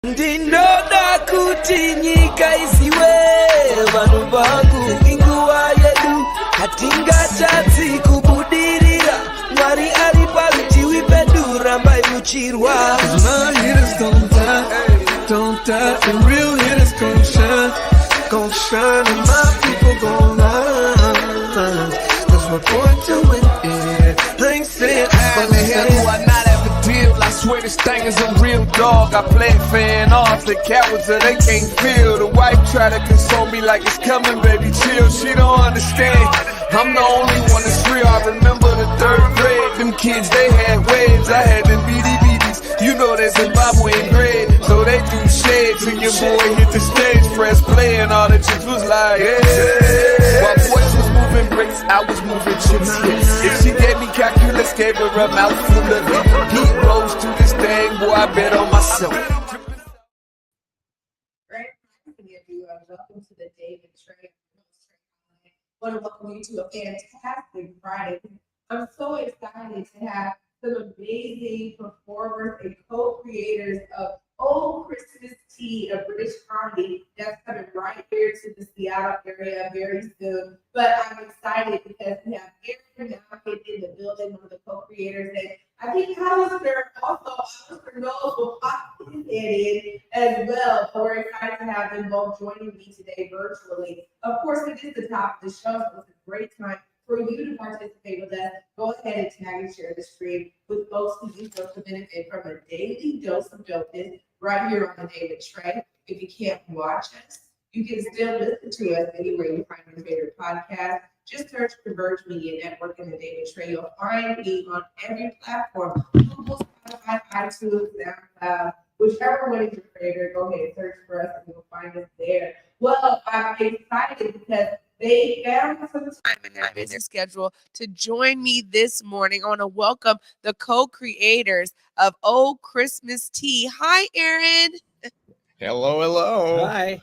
Ndinoda kuti nyika isiwe vanhu vangu inguva yedu hatingachatsi kubudirira Mwari ari parutivi pedu rambai muchirwa My hitters don't die, the real hitters gon' shine and my people gon' rise. That's my point to it, yeah. I ain't saying But the hell do I not have a deal? I swear this thing is a real dog. I play fan off the cowards so they can't feel. The wife try to console me like it's coming, baby, chill. She don't understand. I'm the only one that's real. I remember the third grade. Them kids, they had waves. I had them BDBs. You know that Zimbabwean grade. So they do shades. And your boy hit the stage, press play, and all the chicks was like, yeah. While boys was moving bricks, I was moving chips. Yeah. If she gave me calculus, gave her a mouthful of it. Heat rose to this thing, boy, I bet on myself. Right? Welcome to the David Trae. I want to welcome you to a fantastic Friday. I'm so excited to have some amazing performers and co-creators of Old Christmas Tea, a British comedy that's coming right here to the Seattle area very soon. But I'm excited because we have Aaron Malkin in the building, one of the co-creators, and I think Alastair, Alastair Knowles will pop his head in as well. So we're excited to have them both joining me today virtually. Of course, it is the top of the show, so it's a great time for you to participate with us. Go ahead and tag and share the stream with folks who you feel to benefit from a daily dose of dopeness right here on the David Trae. If you can't watch us, you can still listen to us anywhere you find your favorite podcast. Just search Converge Media Network and the David Trae. You'll find me on every platform: Google, Spotify, iTunes, SoundCloud, whichever one is your favorite. Go ahead and search for us, and you'll find us there. Well, I'm excited because they found some time in their busy schedule to join me this morning. I want to welcome the co-creators of Old Christmas Tea. Hi, Aaron. Hello. Hi.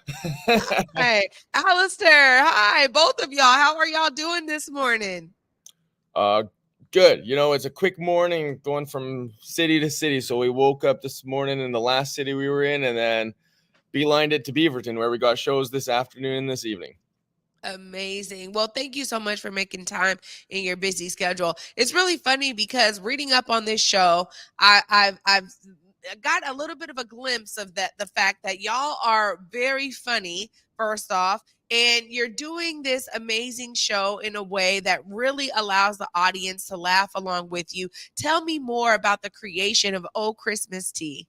Hi, Alastair. Hi, both of y'all. How are y'all doing this morning? Good. You know, it's a quick morning going from city to city. So we woke up this morning in the last city we were in and then beelined it to Beaverton, where we got shows this afternoon and this evening. Amazing. Well, thank you so much for making time in your busy schedule. It's really funny because reading up on this show, I've got a little bit of a glimpse of the fact that y'all are very funny, first off, and you're doing this amazing show in a way that really allows the audience to laugh along with you. Tell me more about the creation of Old Christmas Tea.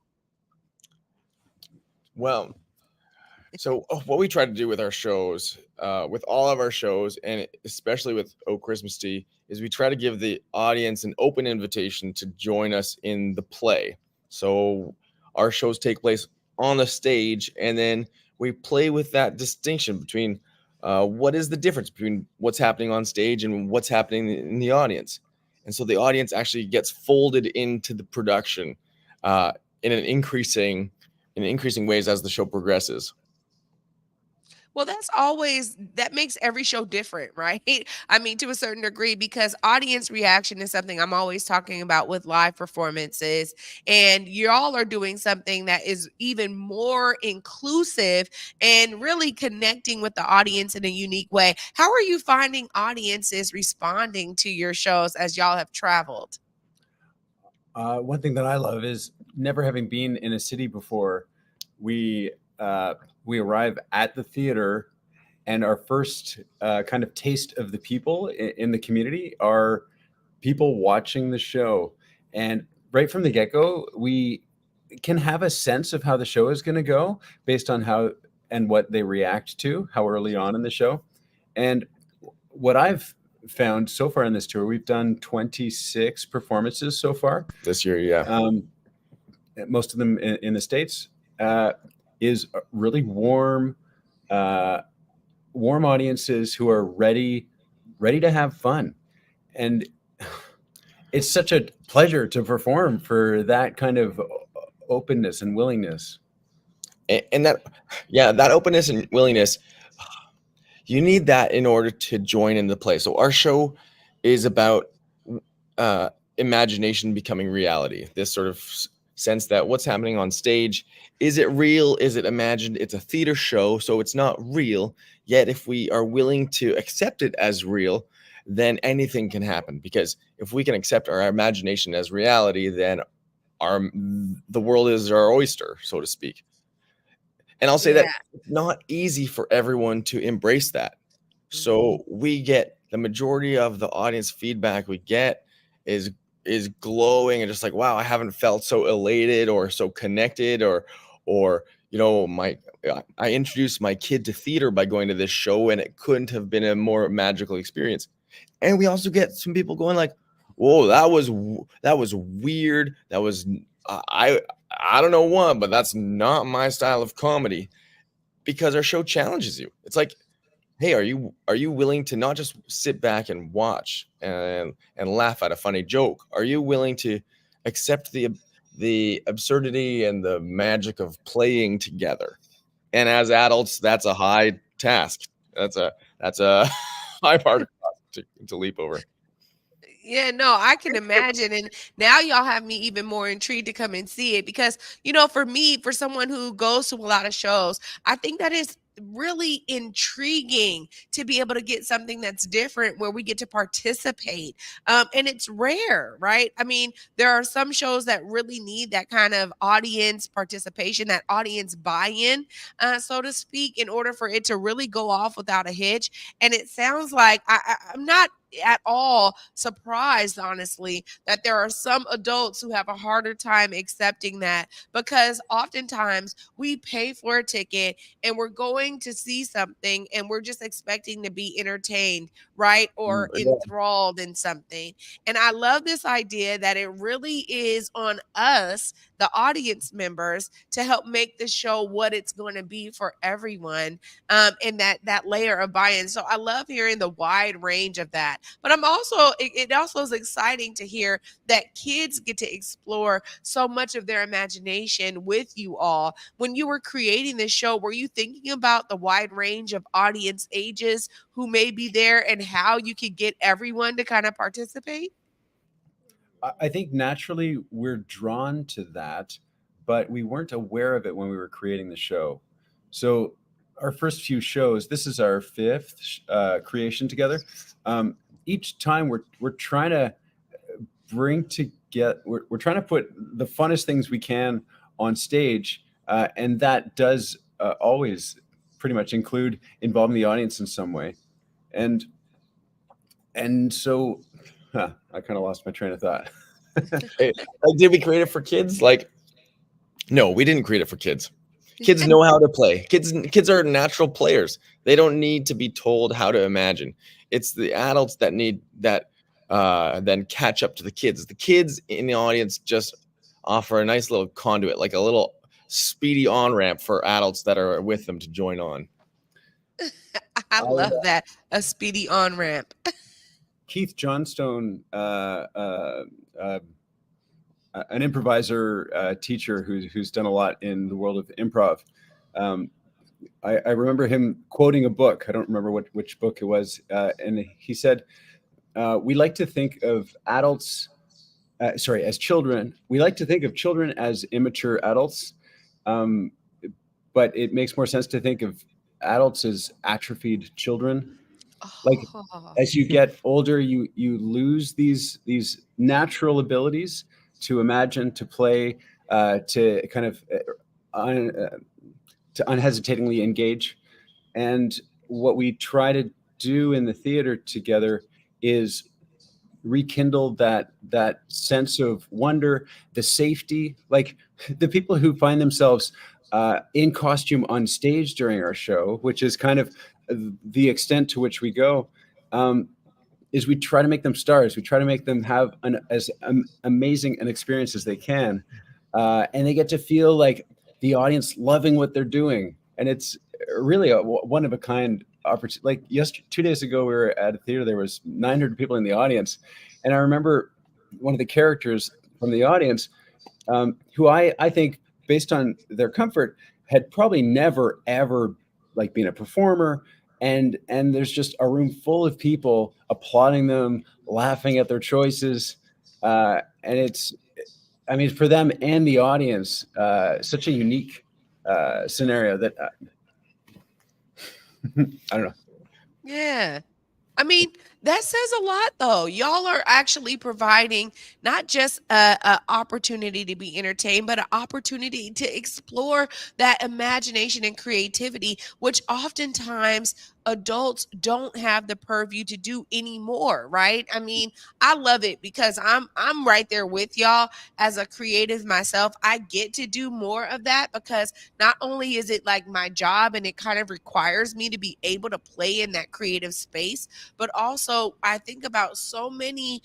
Well, so what we try to do with our shows, with all of our shows, and especially with Old Christmas Tea, is we try to give the audience an open invitation to join us in the play. So our shows take place on the stage, and then we play with that distinction between what is the difference between what's happening on stage and what's happening in the audience. And so the audience actually gets folded into the production in increasing ways as the show progresses. Well, that makes every show different, right? I mean, to a certain degree, because audience reaction is something I'm always talking about with live performances. And y'all are doing something that is even more inclusive and really connecting with the audience in a unique way. How are you finding audiences responding to your shows as y'all have traveled? One thing that I love is, never having been in a city before, we arrive at the theater, and our first kind of taste of the people in the community are people watching the show. And right from the get-go, we can have a sense of how the show is going to go based on how and what they react to, how early on in the show. And what I've found so far in this tour, we've done 26 performances so far. This year, yeah. Most of them in the States. Is really warm audiences who are ready to have fun. And it's such a pleasure to perform for that kind of openness and willingness. And that openness and willingness, you need that in order to join in the play. So our show is about imagination becoming reality. This sort of sense that what's happening on stage, is it real? Is it imagined? It's a theater show, so it's not real. Yet if we are willing to accept it as real, then anything can happen. Because if we can accept our imagination as reality, then the world is our oyster, so to speak. And I'll say that Yeah. it's not easy for everyone to embrace that. So we get the majority of the audience feedback we get is glowing and just like, wow, I haven't felt so elated or so connected, or I introduced my kid to theater by going to this show, and it couldn't have been a more magical experience. And we also get some people going like, whoa, that was weird. That was I don't know what, but that's not my style of comedy. Because our show challenges you. It's like, hey, are you willing to not just sit back and watch and laugh at a funny joke? Are you willing to accept the absurdity and the magic of playing together? And as adults, that's a high task. That's a high part to leap over. Yeah, no, I can imagine. And now y'all have me even more intrigued to come and see it because, for me, for someone who goes to a lot of shows, I think that is really intriguing to be able to get something that's different where we get to participate. And it's rare, right? I mean, there are some shows that really need that kind of audience participation, that audience buy-in, so to speak, in order for it to really go off without a hitch. And it sounds like I'm not at all surprised, honestly, that there are some adults who have a harder time accepting that because oftentimes we pay for a ticket and we're going to see something and we're just expecting to be entertained, right? Or enthralled in something. And I love this idea that it really is on us, the audience members, to help make the show what it's going to be for everyone, and that layer of buy-in. So I love hearing the wide range of that. But it also is exciting to hear that kids get to explore so much of their imagination with you all. When you were creating this show, were you thinking about the wide range of audience ages who may be there and how you could get everyone to kind of participate? I think naturally we're drawn to that, but we weren't aware of it when we were creating the show. So our first few shows, this is our fifth creation together. Each time we're trying to we're trying to put the funnest things we can on stage, and that does always pretty much include involving the audience in some way. And so I kind of lost my train of thought. Hey, did we create it for kids? Like, no, we didn't create it for kids. Kids know how to play. Kids are natural players. They don't need to be told how to imagine. It's the adults that need that then catch up to the kids. The kids in the audience just offer a nice little conduit, like a little speedy on-ramp for adults that are with them to join on. I love that. A speedy on-ramp. Keith Johnstone, an improviser teacher who's done a lot in the world of improv. I remember him quoting a book. I don't remember which book it was. And he said, we like to think of adults, as children. We like to think of children as immature adults. But it makes more sense to think of adults as atrophied children. Like as you get older, you lose these natural abilities to imagine, to play, to kind of to unhesitatingly engage. And what we try to do in the theater together is rekindle that sense of wonder, the safety. Like the people who find themselves in costume on stage during our show, which is kind of the extent to which we go, is we try to make them stars. We try to make them have as amazing an experience as they can. And they get to feel like the audience loving what they're doing. And it's really a one of a kind opportunity. Like 2 days ago, we were at a theater, there was 900 people in the audience. And I remember one of the characters from the audience, who I think based on their comfort had probably never, ever like been a performer. And there's just a room full of people applauding them, laughing at their choices. And I mean, for them and the audience, such a unique scenario that I don't know. Yeah. I mean, that says a lot though. Y'all are actually providing not just a opportunity to be entertained, but an opportunity to explore that imagination and creativity, which oftentimes adults don't have the purview to do anymore, right? I mean, I love it because I'm right there with y'all as a creative myself. I get to do more of that because not only is it like my job and it kind of requires me to be able to play in that creative space, but also I think about so many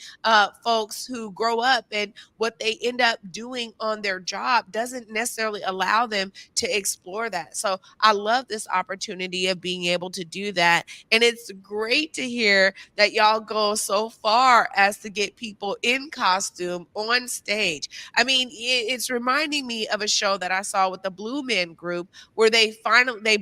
folks who grow up and what they end up doing on their job doesn't necessarily allow them to explore that. So I love this opportunity of being able to do that. And it's great to hear that y'all go so far as to get people in costume on stage. I mean, it's reminding me of a show that I saw with the Blue Men Group where they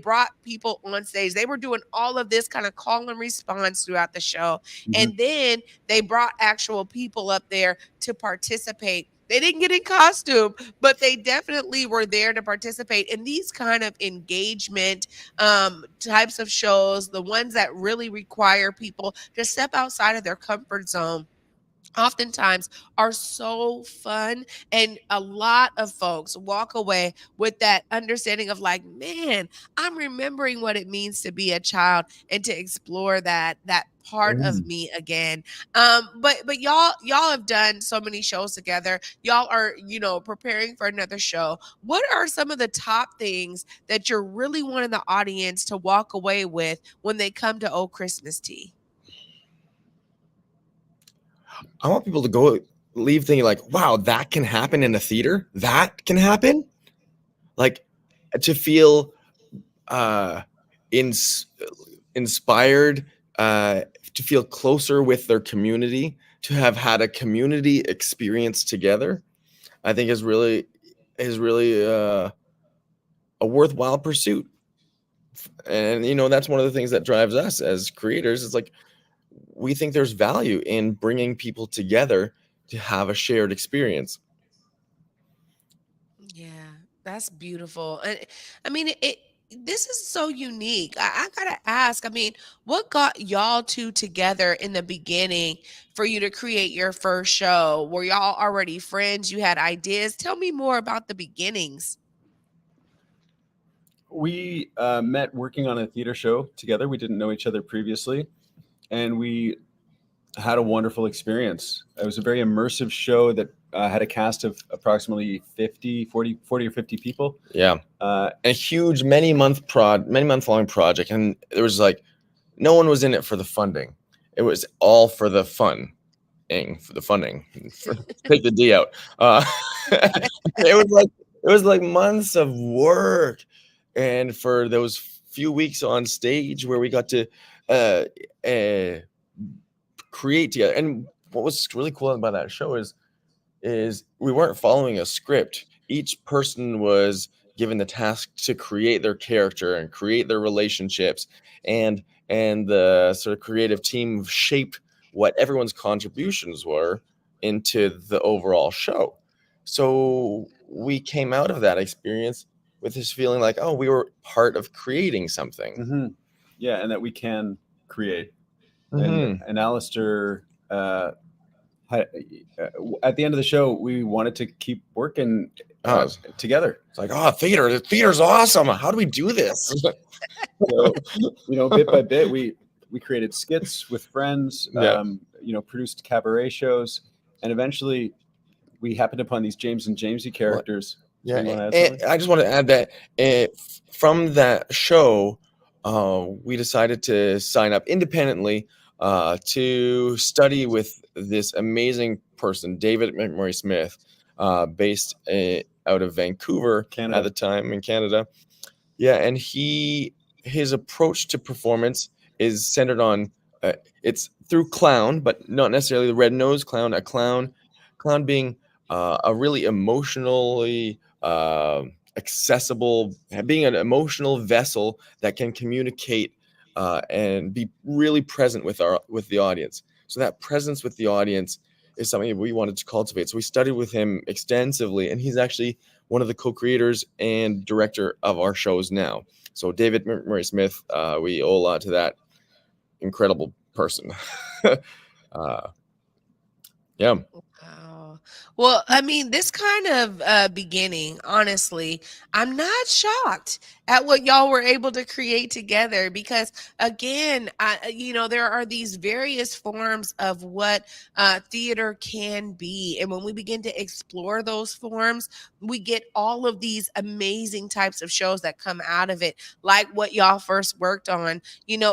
brought people on stage. They were doing all of this kind of call and response throughout the show. And then they brought actual people up there to participate. They didn't get in costume, but they definitely were there to participate in these kind of engagement types of shows, the ones that really require people to step outside of their comfort zone. Oftentimes are so fun, and a lot of folks walk away with that understanding of like, man, I'm remembering what it means to be a child and to explore that part of me again. But y'all have done so many shows together. Y'all are, preparing for another show. What are some of the top things that you're really wanting the audience to walk away with when they come to Oh Christmas Tea? I want people to leave thinking like, wow, that can happen in a theater. That can happen. Like, to feel inspired, to feel closer with their community, to have had a community experience together, I think is really a worthwhile pursuit. And that's one of the things that drives us as creators. It's like, we think there's value in bringing people together to have a shared experience. Yeah, that's beautiful. And I mean, this is so unique. I gotta ask, I mean, what got y'all two together in the beginning for you to create your first show? Were y'all already friends? You had ideas? Tell me more about the beginnings. We met working on a theater show together. We didn't know each other previously, and we had a wonderful experience. It was a very immersive show that had a cast of approximately 40 or 50 people. Yeah. A huge many month long project. And there was like, no one was in it for the funding. It was all for the funding, take the D out. It was like months of work. And for those few weeks on stage where we got to create together. And what was really cool about that show is we weren't following a script. Each person was given the task to create their character and create their relationships, and the sort of creative team shaped what everyone's contributions were into the overall show. So we came out of that experience with this feeling like, oh, we were part of creating something. Yeah, and that we can create. And Alastair, at the end of the show, we wanted to keep working together. It's like, oh, theater's awesome. How do we do this? So, bit by bit, we created skits with friends, produced cabaret shows, and eventually we happened upon these James and Jamesy characters. Yeah, and I just want to add that from that show, we decided to sign up independently to study with this amazing person, David McMurray Smith, based out of Vancouver, Canada. At the time, in Canada. Yeah, and his approach to performance is centered on it's through clown, but not necessarily the red-nosed clown. A clown being a really emotionally accessible, being an emotional vessel that can communicate and be really present with the audience. So that presence with the audience is something we wanted to cultivate. So we studied with him extensively, and he's actually one of the co-creators and director of our shows now. So David Murray Smith, we owe a lot to that incredible person. Yeah. Wow. Well, I mean, this kind of beginning, honestly, I'm not shocked at what y'all were able to create together because, again, there are these various forms of what theater can be. And when we begin to explore those forms, we get all of these amazing types of shows that come out of it, like what y'all first worked on.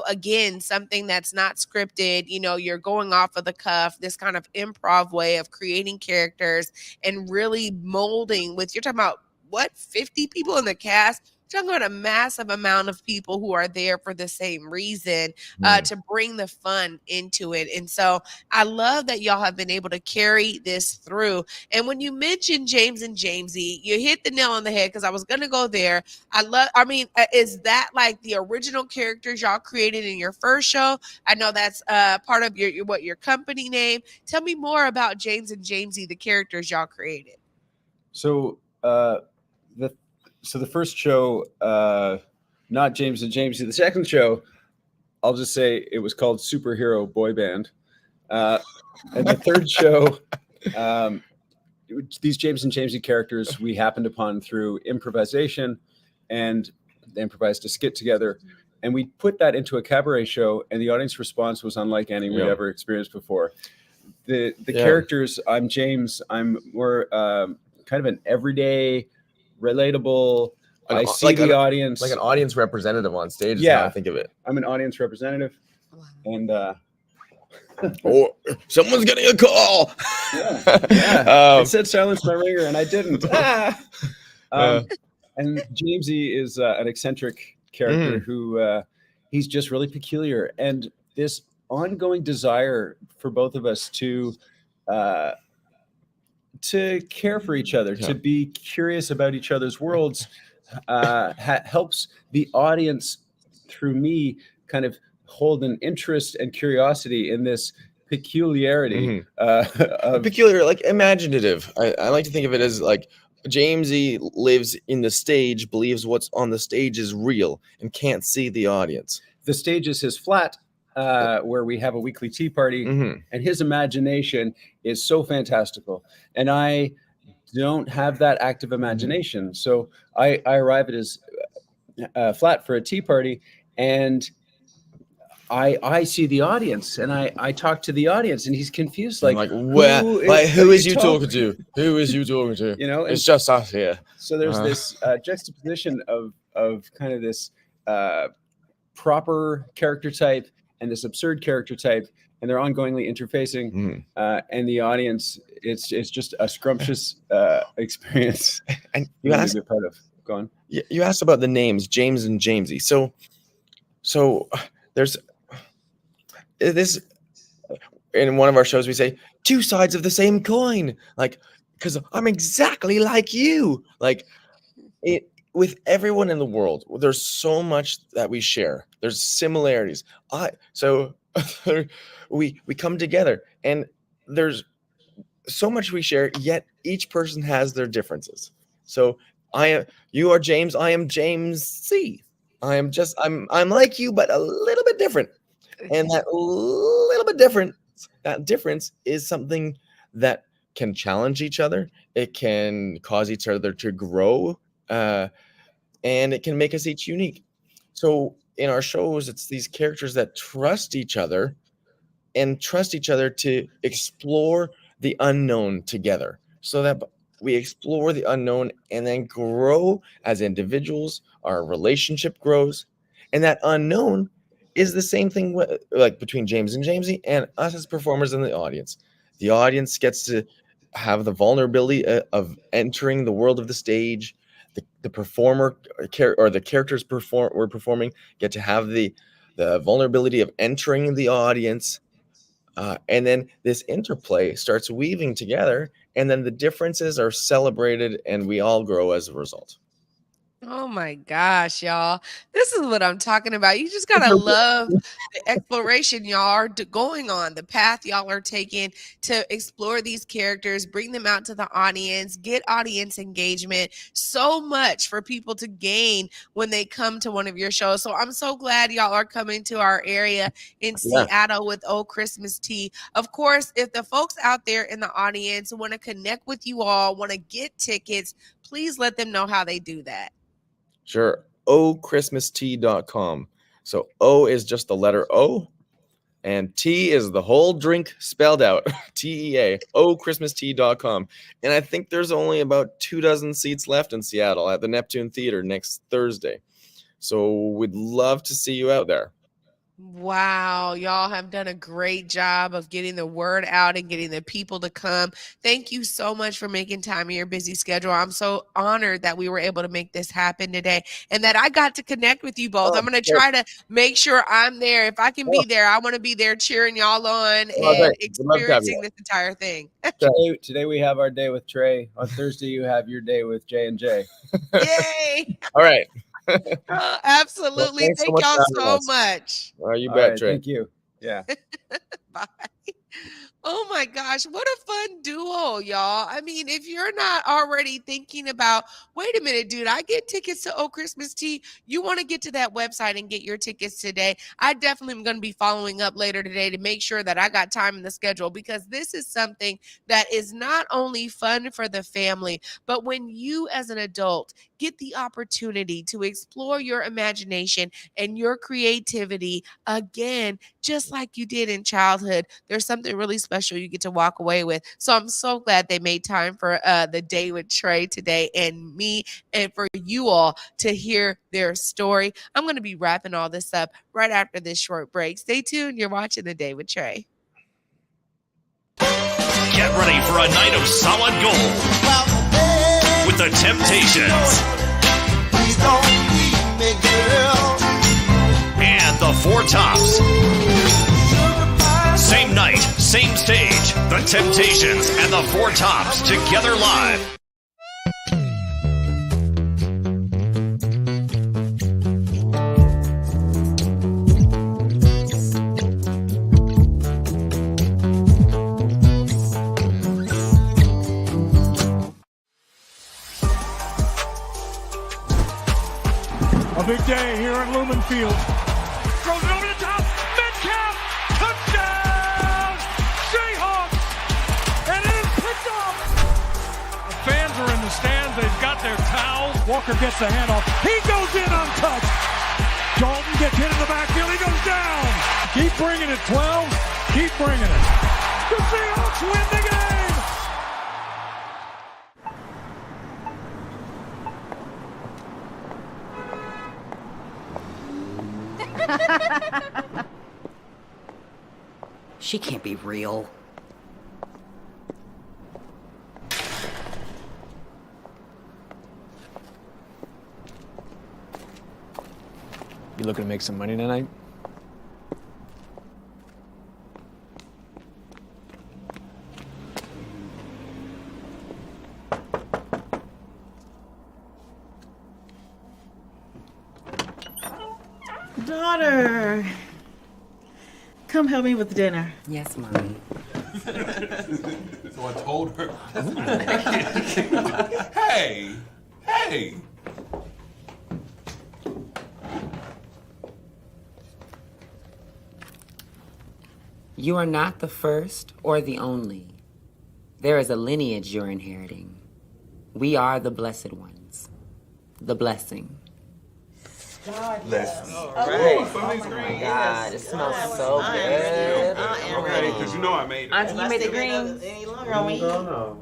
Again, something that's not scripted, you're going off of the cuff, this kind of improv way of creating characters and really molding you're talking about what, 50 people in the cast? You're talking about a massive amount of people who are there for the same reason, to bring the fun into it. And so I love that y'all have been able to carry this through. And when you mentioned James and Jamesy, you hit the nail on the head because I was going to go there. Is that like the original characters y'all created in your first show? I know that's part of your company name. Tell me more about James and Jamesy, the characters y'all created. So the first show, not James and Jamesy. The second show, I'll just say it was called Superhero Boy Band. And the third show, these James and Jamesy characters we happened upon through improvisation, and they improvised a skit together. And we put that into a cabaret show, and the audience response was unlike any we'd ever experienced before. The characters, I'm James, I'm more kind of an everyday, relatable, I see the audience. Like an audience representative on stage is how I think of it. I'm an audience representative. And oh, someone's getting a call. I said silence my ringer, and I didn't. And Jamesy is an eccentric character who he's just really peculiar. And this ongoing desire for both of us to care for each other, to be curious about each other's worlds, helps the audience through me kind of hold an interest and curiosity in this peculiarity. Peculiar, like imaginative. I like to think of it as like Jamesy lives in the stage, believes what's on the stage is real, and can't see the audience. The stage is his flat, where we have a weekly tea party, and his imagination is so fantastical. And I don't have that active imagination. So I arrive at his flat for a tea party, and I see the audience, and I talk to the audience, and he's confused. Who is you talking to? Who is you talking to? It's just us here. So there's this juxtaposition of kind of this proper character type and this absurd character type, and they're ongoingly interfacing. And the audience, it's just a scrumptious experience. And you asked, to be a part of. Go on. You asked about the names James and Jamesy. So there's this in one of our shows. We say two sides of the same coin, like because I'm exactly like you. Like it with everyone in the world. There's so much that we share. There's similarities. We come together, and there's so much we share. Yet each person has their differences. So you are James. I am James C. I'm like you, but a little bit different. And that little bit different, that difference is something that can challenge each other. It can cause each other to grow, and it can make us each unique. So in our shows, it's these characters that trust each other and trust each other to explore the unknown together, so that we explore the unknown and then grow as individuals. Our relationship grows, and that unknown is the same thing like between James and Jamesy and us as performers in the audience. The audience gets to have the vulnerability of entering the world of the stage. The performer or the characters we're performing get to have the vulnerability of entering the audience. And then this interplay starts weaving together, and then the differences are celebrated, and we all grow as a result. Oh my gosh, y'all. This is what I'm talking about. You just gotta love the exploration y'all are going on, the path y'all are taking to explore these characters, bring them out to the audience, get audience engagement. So much for people to gain when they come to one of your shows. So I'm so glad y'all are coming to our area in Yeah. Seattle with Oh Christmas Tea. Of course, if the folks out there in the audience want to connect with you all, want to get tickets, please let them know how they do that. Sure. OChristmastea.com. So O is just the letter O, and T is the whole drink spelled out. TEA. OChristmastea.com. And I think there's only about 24 seats left in Seattle at the Neptune Theater next Thursday. So we'd love to see you out there. Wow, y'all have done a great job of getting the word out and getting the people to come. Thank you so much for making time in your busy schedule. I'm so honored that we were able to make this happen today and that I got to connect with you both. I'm going to try to make sure I'm there. If I can be there, I want to be there cheering y'all on and We'd love to have you. experiencing this entire thing. Today we have our day with Trae. On Thursday you have your day with J&J. Yay. All right. Oh, absolutely. thanks so Thank much y'all for having so us. much. You All bet, right, Trae. thank you. Yeah. Bye. Oh my gosh, what a fun duo, y'all. I mean, if you're not already thinking about, wait a minute, dude, I get tickets to Oh Christmas Tea. You want to get to that website and get your tickets today. I definitely am going to be following up later today to make sure that I got time in the schedule because this is something that is not only fun for the family, but when you as an adult get the opportunity to explore your imagination and your creativity again, just like you did in childhood, there's something really special you get to walk away with. So I'm so glad they made time for the day with Trae today and me and for you all to hear their story. I'm going to be wrapping all this up right after this short break. Stay tuned. You're watching The Day with Trae. Get ready for a night of solid gold with the Temptations and the Four Tops. Same night, same stage. The Temptations and the Four Tops together live. A big day here at Lumen Field. Throws it over the top. Metcalf. Touchdown. Seahawks. And it is picked off. The fans are in the stands. They've got their towels. Walker gets the handoff. He goes in untouched. Dalton gets hit in the backfield. He goes down. Keep bringing it, 12. Keep bringing it. The Seahawks win the game. She can't be real. You looking to make some money tonight? Daughter, come help me with dinner. Yes, Mommy. So I told her. Hey, hey. You are not the first or the only. There is a lineage you're inheriting. We are the blessed ones. The blessing. Listen. All right. Oh my God, it smells so good. I'm ready, because you know I made it. Auntie, you made the greens. Any longer on me? No.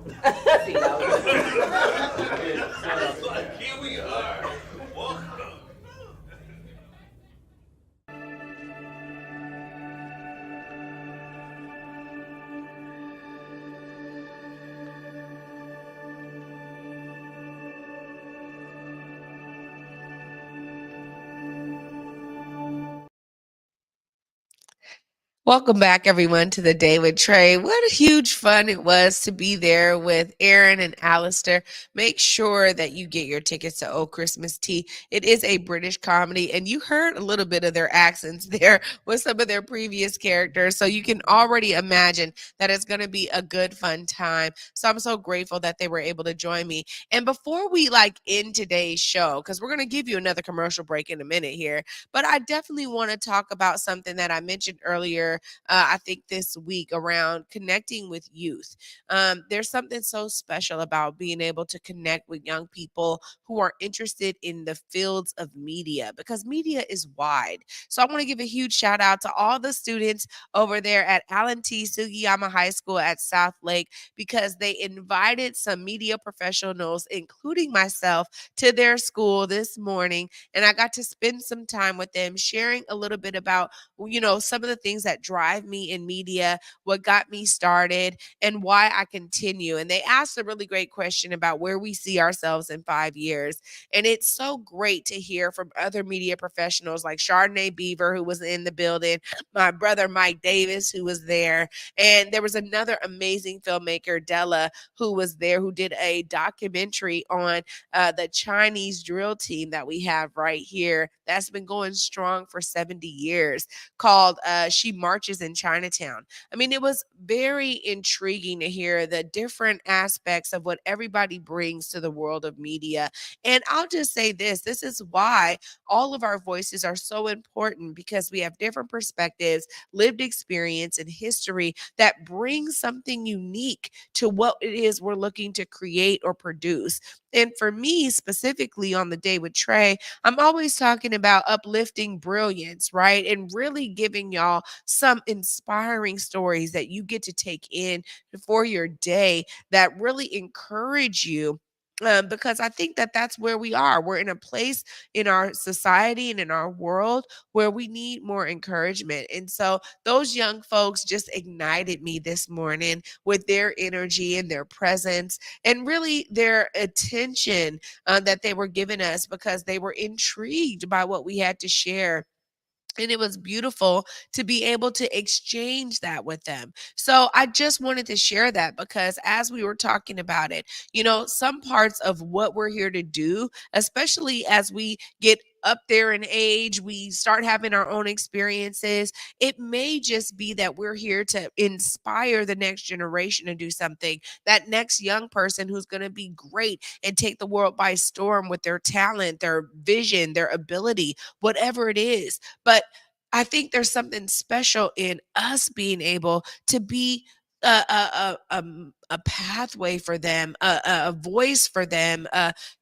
Here we are. Welcome. Welcome back, everyone, to the Day with Trae. What a huge fun it was to be there with Aaron and Alastair. Make sure that you get your tickets to Oh Christmas Tea. It is a British comedy, and you heard a little bit of their accents there with some of their previous characters. So you can already imagine that it's going to be a good, fun time. So I'm so grateful that they were able to join me. And before we end today's show, because we're going to give you another commercial break in a minute here, but I definitely want to talk about something that I mentioned earlier, I think this week, around connecting with youth. There's something so special about being able to connect with young people who are interested in the fields of media, because media is wide. So I want to give a huge shout out to all the students over there at Allen T. Sugiyama High School at South Lake, because they invited some media professionals, including myself, to their school this morning. And I got to spend some time with them sharing a little bit about, some of the things that drive me in media, what got me started, and why I continue. And they asked a really great question about where we see ourselves in 5 years. And it's so great to hear from other media professionals like Chardonnay Beaver, who was in the building, my brother Mike Davis, who was there. And there was another amazing filmmaker, Della, who was there, who did a documentary on the Chinese drill team that we have right here that's been going strong for 70 years, called She Marches in Chinatown. I mean, it was very intriguing to hear the different aspects of what everybody brings to the world of media. And I'll just say this is why all of our voices are so important, because we have different perspectives, lived experience, and history that brings something unique to what it is we're looking to create or produce. And for me, specifically on the Day with Trae, I'm always talking about uplifting brilliance, right? And really giving y'all some inspiring stories that you get to take in for your day that really encourage you. Because I think that that's where we are. We're in a place in our society and in our world where we need more encouragement. And so those young folks just ignited me this morning with their energy and their presence, and really their attention that they were giving us, because they were intrigued by what we had to share. And it was beautiful to be able to exchange that with them. So I just wanted to share that, because as we were talking about it, some parts of what we're here to do, especially as we get up there in age, we start having our own experiences. It may just be that we're here to inspire the next generation to do something, that next young person who's going to be great and take the world by storm with their talent, their vision, their ability, whatever it is. But I think there's something special in us being able to be a pathway for them, a voice for them,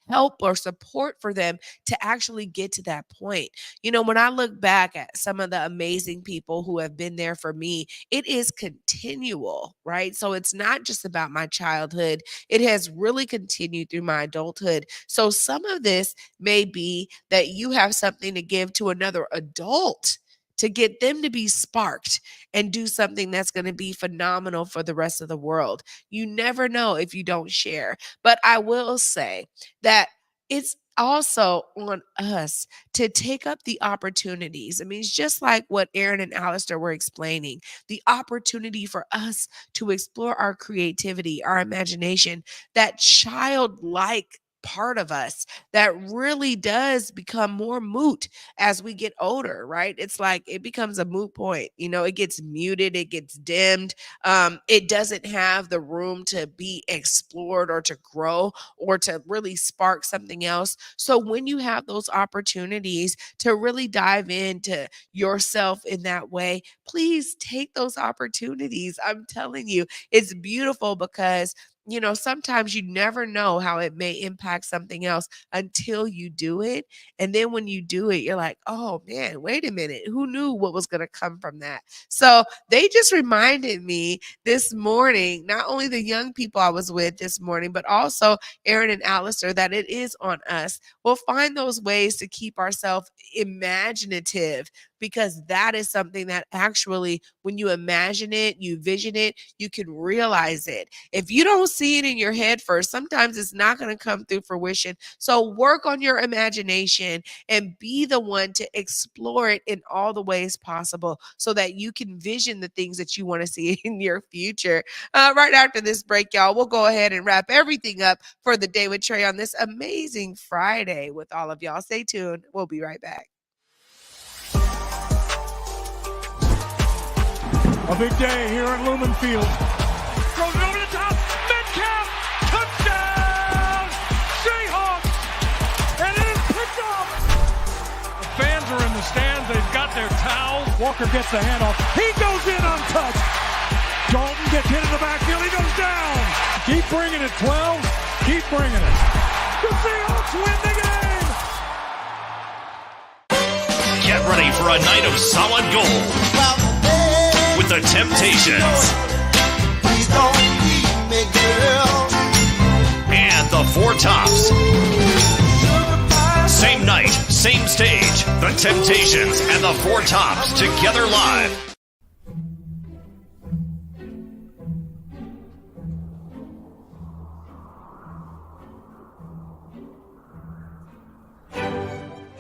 help or support for them to actually get to that point. When I look back at some of the amazing people who have been there for me, it is continual, right? So it's not just about my childhood, it has really continued through my adulthood. So some of this may be that you have something to give to another adult, to get them to be sparked and do something that's going to be phenomenal for the rest of the world. You never know if you don't share. But I will say that it's also on us to take up the opportunities. I mean, it's just like what Aaron and Alastair were explaining, the opportunity for us to explore our creativity, our imagination, that childlike part of us that really does become more moot as we get older, right? It's like it becomes a moot point. It gets muted, it gets dimmed. It doesn't have the room to be explored or to grow or to really spark something else. So when you have those opportunities to really dive into yourself in that way, please take those opportunities. I'm telling you, it's beautiful, because sometimes you never know how it may impact something else until you do it. And then when you do it, you're like, oh man, wait a minute. Who knew what was going to come from that? So they just reminded me this morning, not only the young people I was with this morning, but also Aaron and Alastair, that it is on us. We'll find those ways to keep ourselves imaginative, because that is something that actually, when you imagine it, you vision it, you can realize it. If you don't see it in your head first, sometimes it's not going to come through fruition. So work on your imagination and be the one to explore it in all the ways possible so that you can vision the things that you want to see in your future. Right after this break, y'all, we'll go ahead and wrap everything up for the day with Trae on this amazing Friday with all of y'all. Stay tuned. We'll be right back. A big day here at Lumen Field. Throws it over the top. Metcalf. Touchdown. Seahawks. And it is picked off. The fans are in the stands. They've got their towels. Walker gets the handoff. He goes in untouched. Dalton gets hit in the backfield. He goes down. Keep bringing it, 12. Keep bringing it. The Seahawks win the game. Get ready for a night of solid gold with the Temptations and the Four Tops. Same night, same stage. The Temptations and the Four Tops together live.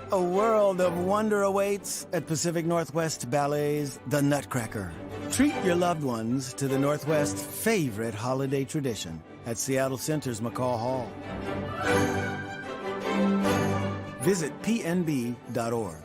A world of wonder awaits at Pacific Northwest Ballet's The Nutcracker. Treat your loved ones to the Northwest's favorite holiday tradition at Seattle Center's McCaw Hall. Visit pnb.org.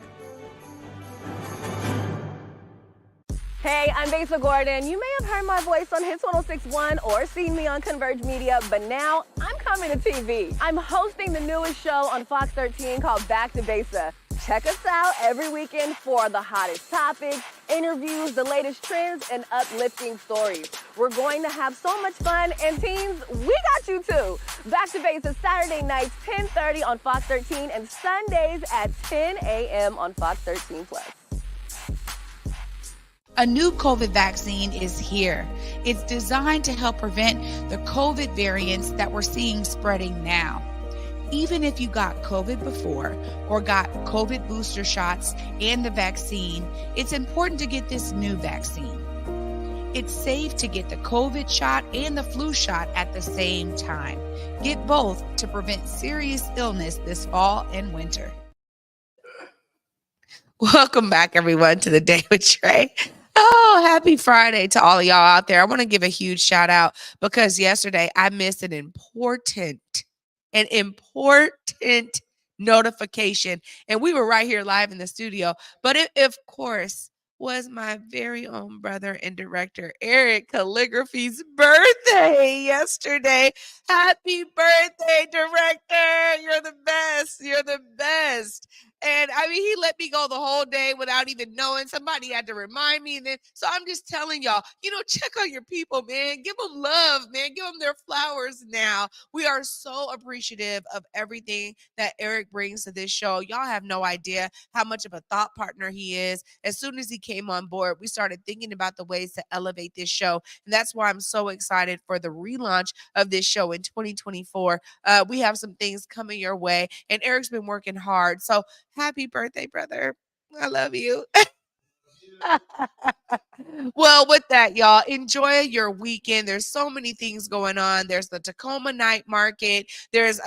Hey, I'm Besa Gordon. You may have heard my voice on Hits 106.1 or seen me on Converge Media, but now I'm coming to TV. I'm hosting the newest show on Fox 13 called Back to Besa. Check us out every weekend for the hottest topics, interviews, the latest trends, and uplifting stories. We're going to have so much fun, and teens, we got you too. Back to Besa Saturday nights, 10:30 on Fox 13, and Sundays at 10 a.m. on Fox 13 Plus. A new COVID vaccine is here. It's designed to help prevent the COVID variants that we're seeing spreading now. Even if you got COVID before or got COVID booster shots and the vaccine, it's important to get this new vaccine. It's safe to get the COVID shot and the flu shot at the same time. Get both to prevent serious illness this fall and winter. Welcome back, everyone, to the Day with Trae. Oh, happy Friday to all of y'all out there. I want to give a huge shout out because yesterday I missed an important notification. And we were right here live in the studio. But it, of course, was my very own brother and director, Eric Calligraphy's birthday yesterday. Happy birthday, director. You're the best. You're the best. And I mean, he let me go the whole day without even knowing. Somebody had to remind me. And then, so I'm just telling y'all, check on your people, man. Give them love, man. Give them their flowers now. We are so appreciative of everything that Eric brings to this show. Y'all have no idea how much of a thought partner he is. As soon as he came on board, we started thinking about the ways to elevate this show. And that's why I'm so excited for the relaunch of this show in 2024. We have some things coming your way, and Eric's been working hard. So happy birthday, brother. I love you. Well, with that, y'all, enjoy your weekend. There's so many things going on. There's the Tacoma Night Market. There's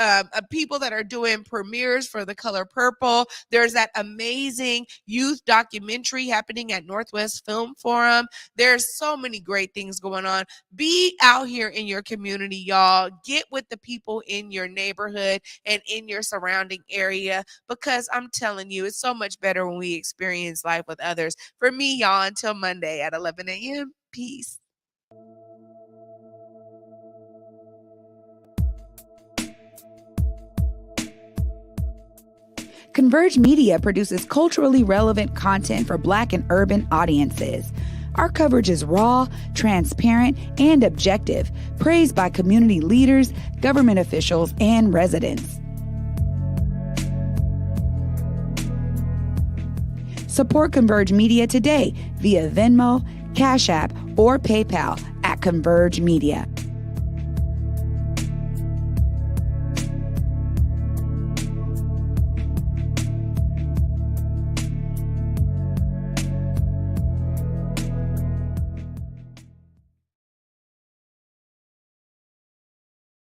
people that are doing premieres for The Color Purple. There's that amazing youth documentary happening at Northwest Film Forum. There's so many great things going on. Be out here in your community, y'all. Get with the people in your neighborhood and in your surrounding area, because I'm telling you, it's so much better when we experience life with others. For me, y'all, until Monday at 11 a.m. Peace. Converge Media produces culturally relevant content for Black and urban audiences. Our coverage is raw, transparent, and objective, praised by community leaders, government officials, and residents. Support Converge Media today via Venmo, Cash App, or PayPal at Converge Media.